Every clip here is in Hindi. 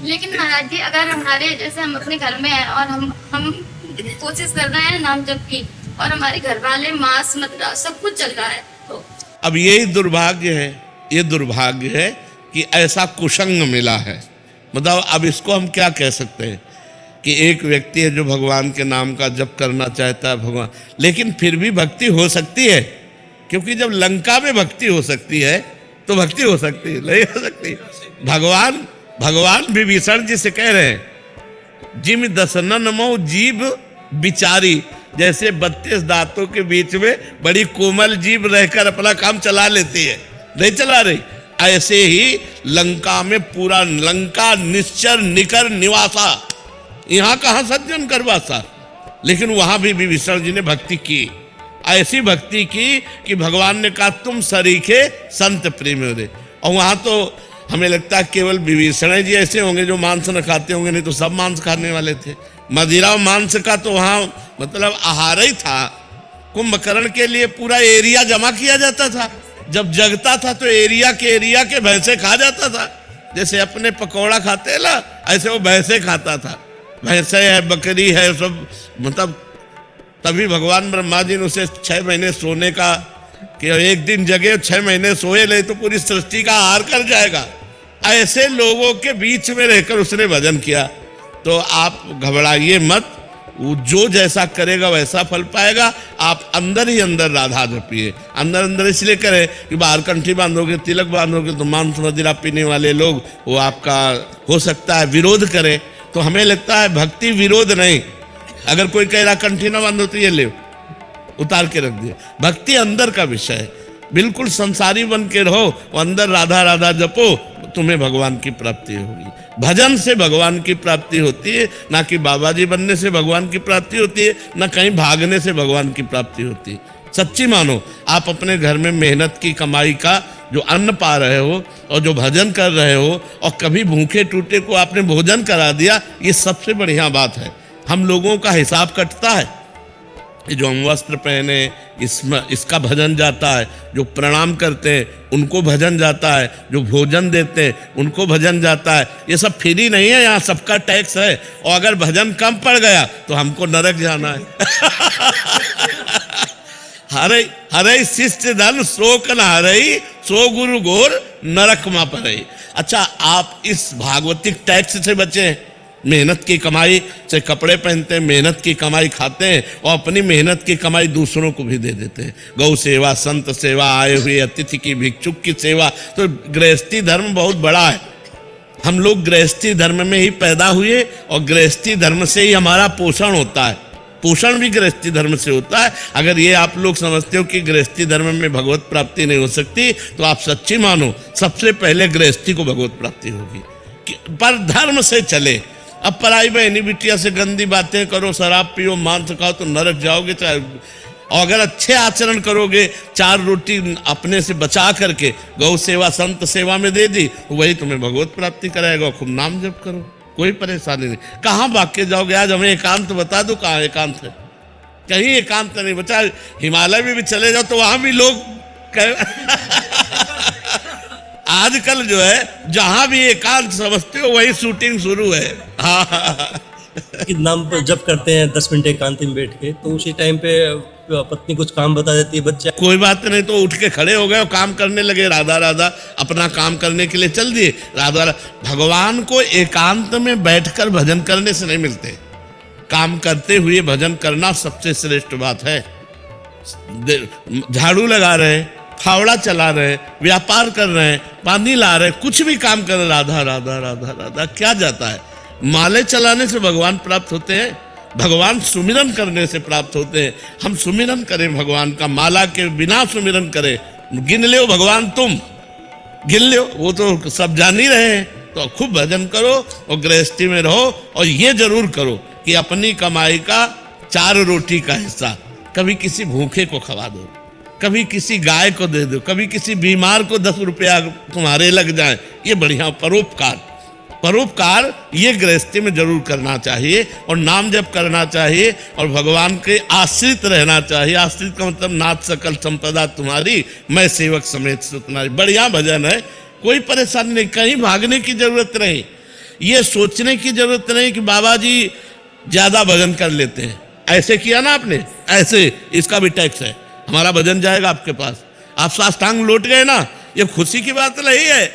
लेकिन महाराज जी अगर हमारे जैसे हम अपने घर में हैं और हम कोशिश कर रहे हैं नाम जप की और हमारे घर वाले मांस मदिरा सब कुछ चल रहा है तो अब यही दुर्भाग्य है, ये दुर्भाग्य है कि ऐसा कुसंग मिला है। मतलब अब इसको हम क्या कह सकते हैं कि एक व्यक्ति है जो भगवान के नाम का जप करना चाहता है भगवान, लेकिन फिर भी भक्ति हो सकती है, क्योंकि जब लंका में भक्ति हो सकती है तो भक्ति हो सकती है, नहीं हो सकती। भगवान विभीषण जी से कह रहे हैं जिम दसनन मो जीव बिचारी, जैसे 32 दांतों के बीच में बड़ी कोमल जीभ रहकर अपना काम चला लेती है, नहीं चला रही, ऐसे ही लंका में पूरा लंका निश्चर निकर निवासा, यहाँ कहाँ सज्जन करवासा, लेकिन वहां भी विभीषण जी ने भक्ति की, ऐसी भक्ति की कि भगवान ने कहा तुम सरीखे संत प्रेम रे। और वहां तो हमें लगता है केवल विभीषण जी ऐसे होंगे जो मांस न खाते होंगे, नहीं तो सब मांस खाने वाले थे। मदिरा और मांस का तो वहां मतलब आहार ही था। कुंभकर्ण के लिए पूरा एरिया जमा किया जाता था, जब जगता था तो एरिया के भैंसे खा जाता था, जैसे अपने पकौड़ा खाते हैं ना, ऐसे वो भैंसे खाता था, भैंसे है बकरी है सब। मतलब तभी भगवान ब्रह्मा जी ने उसे 6 महीने सोने का, कि एक दिन जगे 6 महीने सोए नहीं तो पूरी सृष्टि का आहार कर जाएगा, ऐसे लोगों के बीच में रहकर उसने भजन किया। तो आप घबराइए मत, वो जो जैसा करेगा वैसा फल पाएगा। आप अंदर ही अंदर राधा जपिए, अंदर अंदर इसलिए करें कि बाहर कंठी बांधोगे, तिलक बांधोगे तो मांस मदिरा पीने वाले लोग वो आपका हो सकता है विरोध करें। तो हमें लगता है भक्ति विरोध नहीं। अगर कोई कह रहा कंठी ना बांधो तो ये ले उतार के रख दिया, भक्ति अंदर का विषय है। बिल्कुल संसारी बन के रहो, अंदर राधा राधा जपो, तुम्हें भगवान की प्राप्ति होगी। भजन से भगवान की प्राप्ति होती है, ना कि बाबा जी बनने से भगवान की प्राप्ति होती है, ना कहीं भागने से भगवान की प्राप्ति होती है। सच्ची मानो, आप अपने घर में मेहनत की कमाई का जो अन्न पा रहे हो और जो भजन कर रहे हो, और कभी भूखे टूटे को आपने भोजन करा दिया, ये सबसे बढ़िया बात है। हम लोगों का हिसाब कटता है, जो हम वस्त्र पहने इसका भजन जाता है, जो प्रणाम करते हैं उनको भजन जाता है, जो भोजन देते हैं उनको भजन जाता है। ये सब फ्री नहीं है, यहाँ सबका टैक्स है। और अगर भजन कम पड़ गया तो हमको नरक जाना है। हरे हरे शिष्ट धन शोक न हरई, सो गुरु गोर नरक मा परई। अच्छा, आप इस भागवतिक टैक्स से बचे, मेहनत की कमाई से कपड़े पहनते हैं, मेहनत की कमाई खाते हैं, और अपनी मेहनत की कमाई दूसरों को भी दे देते हैं। गौ सेवा, संत सेवा, आए हुए अतिथि की, भिक्षुक की सेवा। तो गृहस्थी धर्म बहुत बड़ा है। हम लोग गृहस्थी धर्म में ही पैदा हुए और गृहस्थी धर्म से ही हमारा पोषण होता है। पोषण भी गृहस्थी धर्म से होता है। अगर ये आप लोग समझते हो कि गृहस्थी धर्म में भगवत प्राप्ति नहीं हो सकती, तो आप सच्ची मानो, सबसे पहले गृहस्थी को भगवत प्राप्ति होगी। पर धर्म से चले। अब पराई बहनी बिटिया से गंदी बातें करो, शराब पियो, मांस खाओ तो नरक जाओगे। चाहे और अगर अच्छे आचरण करोगे, 4 रोटी अपने से बचा करके गौ सेवा, संत सेवा में दे दी, तो वही तुम्हें भगवत प्राप्ति कराएगा। खूब नाम जप करो, कोई परेशानी नहीं। कहाँ भाग के जाओगे? आज हमें एकांत बता दो, कहाँ एकांत है? कहीं एकांत नहीं बचा। हिमालय में भी चले जाओ तो वहां भी लोग आजकल जो है जहां भी एकांत समझते हो वही शूटिंग शुरू है। कि नाम जब करते हैं 10 मिनट एकांत में बैठ के, तो उसी टाइम पे पत्नी कुछ काम बता देती है, बच्चा कोई बात नहीं, तो उठ के खड़े हो गए और काम करने लगे, राधा राधा अपना काम करने के लिए चल दिए। राधा भगवान को एकांत में बैठकर भजन करने से नहीं मिलते। काम करते हुए भजन करना सबसे श्रेष्ठ बात है। झाड़ू लगा रहे, फावड़ा चला रहे, व्यापार कर रहे हैं, पानी ला रहे, कुछ भी काम कर रहे, राधा राधा राधा राधा, क्या जाता है? माले चलाने से भगवान प्राप्त होते हैं, भगवान सुमिरन करने से प्राप्त होते हैं। हम सुमिरन करें भगवान का, माला के बिना सुमिरन करें। गिन लो भगवान, तुम गिन लो, वो तो सब जान ही रहे हैं। तो खूब भजन करो और गृहस्थी में रहो, और ये जरूर करो कि अपनी कमाई का 4 रोटी का हिस्सा कभी किसी भूखे को खवा दो, कभी किसी गाय को दे दो, कभी किसी बीमार को 10 रुपया तुम्हारे लग जाए। ये बढ़िया परोपकार, परोपकार ये गृहस्थी में जरूर करना चाहिए, और नाम जप करना चाहिए, और भगवान के आश्रित रहना चाहिए। आश्रित का मतलब नाथ सकल संपदा तुम्हारी, मैं सेवक समेत तुम्हारी। बढ़िया भजन है, कोई परेशानी नहीं, कहीं भागने की जरूरत नहीं। ये सोचने की जरूरत नहीं कि बाबा जी ज्यादा भजन कर लेते हैं। ऐसे किया ना आपने, ऐसे इसका भी टैक्स है, हमारा भजन जाएगा आपके पास। आप साष्टांग लौट गए ना, ये खुशी की बात नहीं है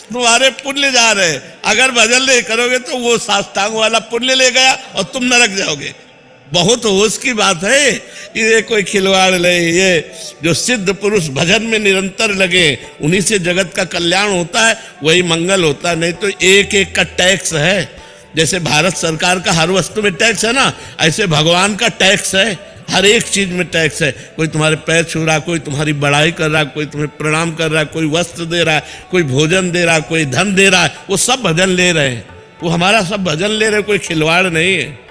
तुम्हारे पुण्य जा रहे हैं। अगर भजन नहीं करोगे तो वो साष्टांग वाला पुण्य ले गया और तुम नरक जाओगे। बहुत होश की बात है, ये कोई खिलवाड़ नहीं। ये जो सिद्ध पुरुष भजन में निरंतर लगे, उन्हीं से जगत का कल्याण होता है, वही मंगल होता है। नहीं तो एक एक का टैक्स है। जैसे भारत सरकार का हर वस्तु में टैक्स है ना, ऐसे भगवान का टैक्स है, हर एक चीज में टैक्स है। कोई तुम्हारे पैर छू रहा, कोई तुम्हारी बड़ाई कर रहा, कोई तुम्हें प्रणाम कर रहा, कोई वस्त्र दे रहा है, कोई भोजन दे रहा, कोई धन दे रहा है, वो सब भजन ले रहे हैं। वो हमारा सब भजन ले रहे, कोई खिलवाड़ नहीं है।